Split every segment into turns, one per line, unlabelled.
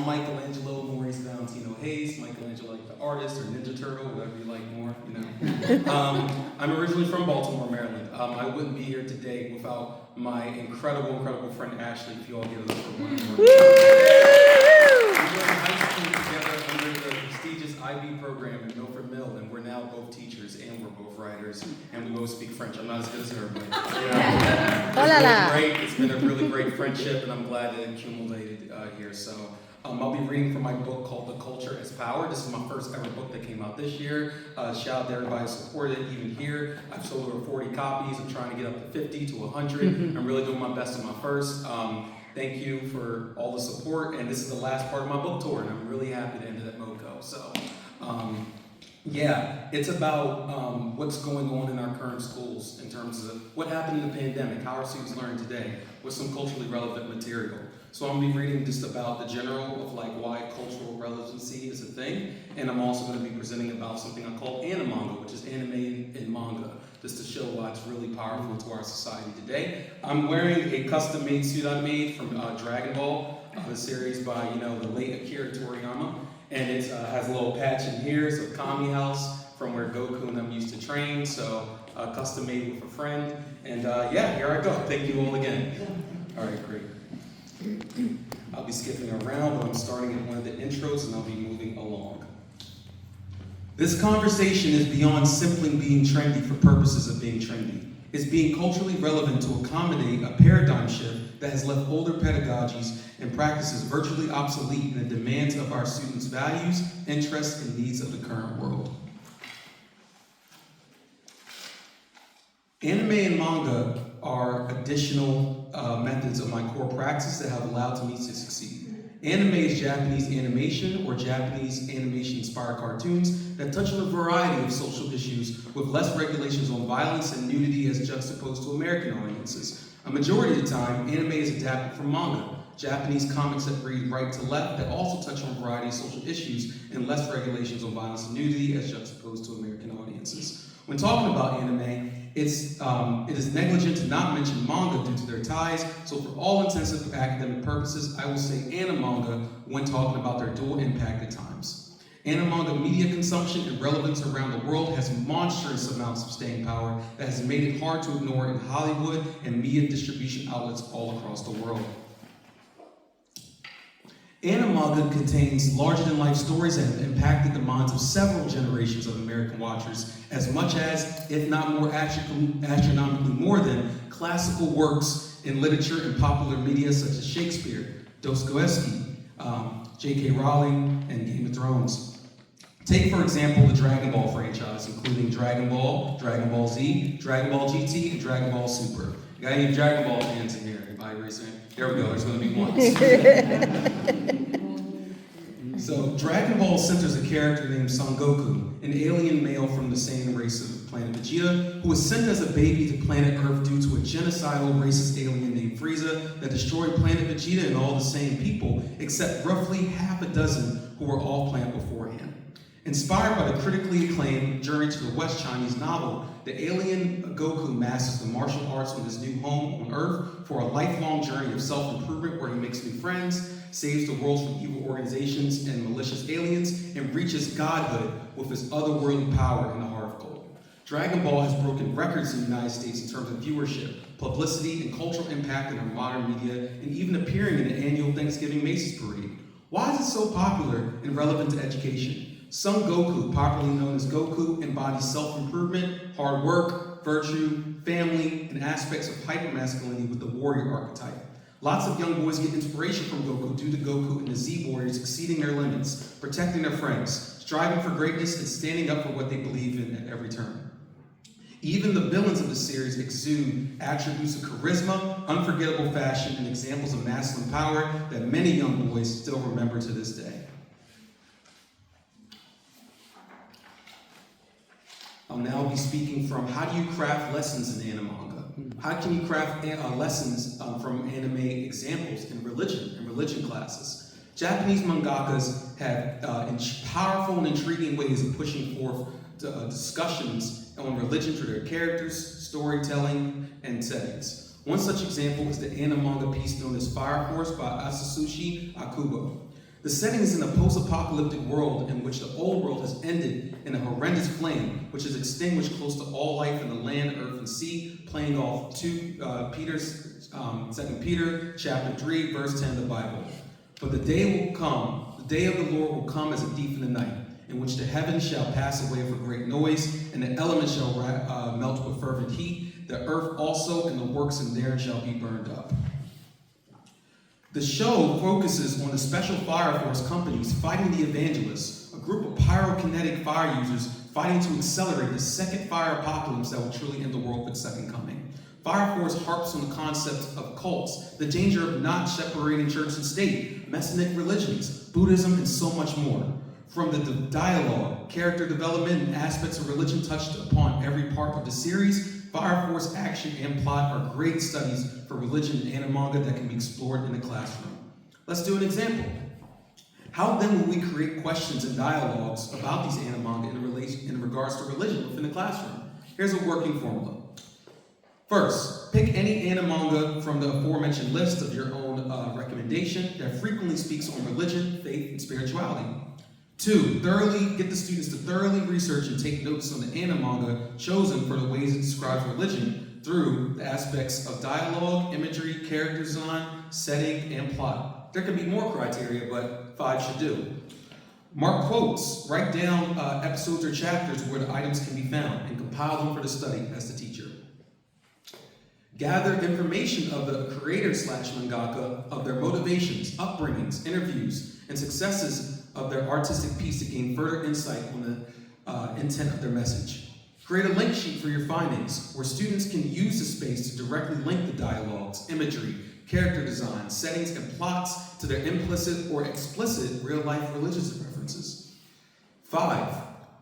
I'm Michelangelo Maurice Valentino Hayes. Michelangelo like the artist or Ninja Turtle, whatever you like more, you know. I'm originally from Baltimore, Maryland. I wouldn't be here today without my incredible friend Ashley, if you all give it up for one more. We were in high school together under the prestigious IB program in Milford Mill, and we're now both teachers and we're both writers, and we both speak French. I'm not as good as her, but it's been a really great friendship, and I'm glad that it accumulated here. So I'll be reading from my book called The Culture as Power. This is my first ever book that came out this year. Shout out to everybody who supported it, even here. I've sold over 40 copies. I'm trying to get up to 50 to 100. I'm really doing my best on my first. Thank you for all the support, and this is the last part of my book tour, and I'm really happy to end it at MOCO. So, yeah, it's about what's going on in our current schools in terms of what happened in the pandemic, how our students learn today, with some culturally relevant material. So I'm going to be reading just about the general of like why cultural relevancy is a thing, and I'm also going to be presenting about something I call animanga, which is anime and manga, just to show why it's really powerful to our society today. I'm wearing a custom-made suit I made from Dragon Ball, the series by the late Akira Toriyama, and it has a little patch in here, so Kami House, from where Goku and them used to train, so custom-made with a friend, and yeah, here I go. Thank you all again. All right, great. I'll be skipping around, but I'm starting at one of the intros and I'll be moving along. This conversation is beyond simply being trendy for purposes of being trendy. It's being culturally relevant to accommodate a paradigm shift that has left older pedagogies and practices virtually obsolete in the demands of our students' values, interests, and needs of the current world. Anime and manga are additional methods of my core practice that have allowed me to succeed. Anime is Japanese animation or Japanese animation-inspired cartoons that touch on a variety of social issues with less regulations on violence and nudity as juxtaposed to American audiences. A majority of the time, anime is adapted from manga, Japanese comics that read right to left that also touch on a variety of social issues and less regulations on violence and nudity as juxtaposed to American audiences. When talking about anime, it is negligent to not mention manga due to their ties, so for all intents and academic purposes, I will say animanga when talking about their dual impact at times. Animanga media consumption and relevance around the world has monstrous amounts of staying power that has made it hard to ignore in Hollywood and media distribution outlets all across the world. Animanga contains larger-than-life stories that have impacted the minds of several generations of American watchers, as much as, if not more astronomically more than, classical works in literature and popular media such as Shakespeare, Dostoevsky, J.K. Rowling, and Game of Thrones. Take, for example, the Dragon Ball franchise, including Dragon Ball, Dragon Ball Z, Dragon Ball GT, and Dragon Ball Super. You got any Dragon Ball fans in here? Anybody raise their hand? There we go, there's going to be one. So, Dragon Ball centers a character named Son Goku, an alien male from the same race of planet Vegeta, who was sent as a baby to planet Earth due to a genocidal racist alien named Frieza that destroyed planet Vegeta and all the same people, except roughly half a dozen who were all planned beforehand. Inspired by the critically acclaimed Journey to the West Chinese novel, the alien Goku masters the martial arts on his new home on Earth for a lifelong journey of self-improvement where he makes new friends, saves the world from evil organizations and malicious aliens, and reaches godhood with his otherworldly power in the heart of gold. Dragon Ball has broken records in the United States in terms of viewership, publicity, and cultural impact in our modern media, and even appearing in the annual Thanksgiving Macy's parade. Why is it so popular and relevant to education? Son Goku, popularly known as Goku, embodies self-improvement, hard work, virtue, family, and aspects of hypermasculinity with the warrior archetype. Lots of young boys get inspiration from Goku due to Goku and the Z Warriors exceeding their limits, protecting their friends, striving for greatness, and standing up for what they believe in at every turn. Even the villains of the series exude attributes of charisma, unforgettable fashion, and examples of masculine power that many young boys still remember to this day. I'll now be speaking from how do you craft lessons in animanga? How can you craft lessons from anime examples in religion classes? Japanese mangakas have powerful and intriguing ways of pushing forth discussions on religion through their characters, storytelling, and settings. One such example is the animanga piece known as Fire Force by Atsushi Akubo. The setting is in a post-apocalyptic world in which the old world has ended in a horrendous flame, which has extinguished close to all life in the land, earth, and sea, playing off 2 Peter chapter 3, verse 10 of the Bible. But the day will come, the day of the Lord will come as a thief in the night, in which the heavens shall pass away with a great noise, and the elements shall melt with fervent heat. The earth also and the works in therein shall be burned up. The show focuses on the special fire force companies fighting the evangelists, a group of pyrokinetic fire users fighting to accelerate the second fire apocalypse that will truly end the world with second coming. Fire Force harps on the concept of cults, the danger of not separating church and state, Messianic religions, Buddhism, and so much more. From the dialogue, character development, and aspects of religion touched upon every part of the series, Fire Force action and plot are great studies for religion and manga that can be explored in the classroom. Let's do an example. How then will we create questions and dialogues about these animanga in regards to religion within the classroom? Here's a working formula. First, pick any animanga from the aforementioned list of your own recommendation that frequently speaks on religion, faith, and spirituality. 2, get the students to thoroughly research and take notes on the animanga chosen for the ways it describes religion through the aspects of dialogue, imagery, character design, setting, and plot. There could be more criteria, but 5 should do. Mark quotes, write down episodes or chapters where the items can be found, and compile them for the study as the teacher. Gather information of the creator/mangaka, of their motivations, upbringings, interviews, and successes of their artistic piece to gain further insight on the intent of their message. Create a link sheet for your findings, where students can use the space to directly link the dialogues, imagery, character design, settings, and plots to their implicit or explicit real-life religious references. 5,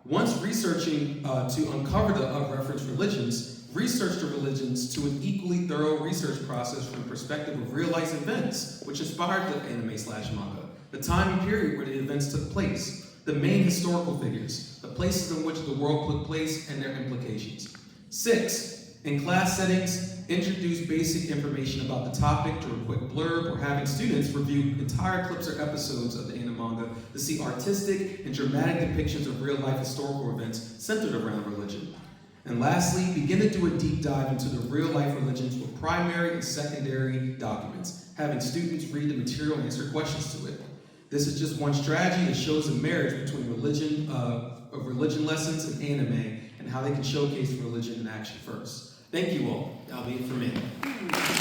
once researching to uncover the referenced religions, research the religions to an equally thorough research process from the perspective of real-life events, which inspired the anime/manga, the time and period where the events took place, the main historical figures, the places in which the world took place, and their implications. 6, in class settings, introduce basic information about the topic through a quick blurb, or having students review entire clips or episodes of the animanga to see artistic and dramatic depictions of real-life historical events centered around religion. And lastly, begin to do a deep dive into the real-life religions with primary and secondary documents, having students read the material and answer questions to it. This is just one strategy that shows the marriage between religion lessons and anime, and how they can showcase religion in action first. Thank you all. That'll be it for me.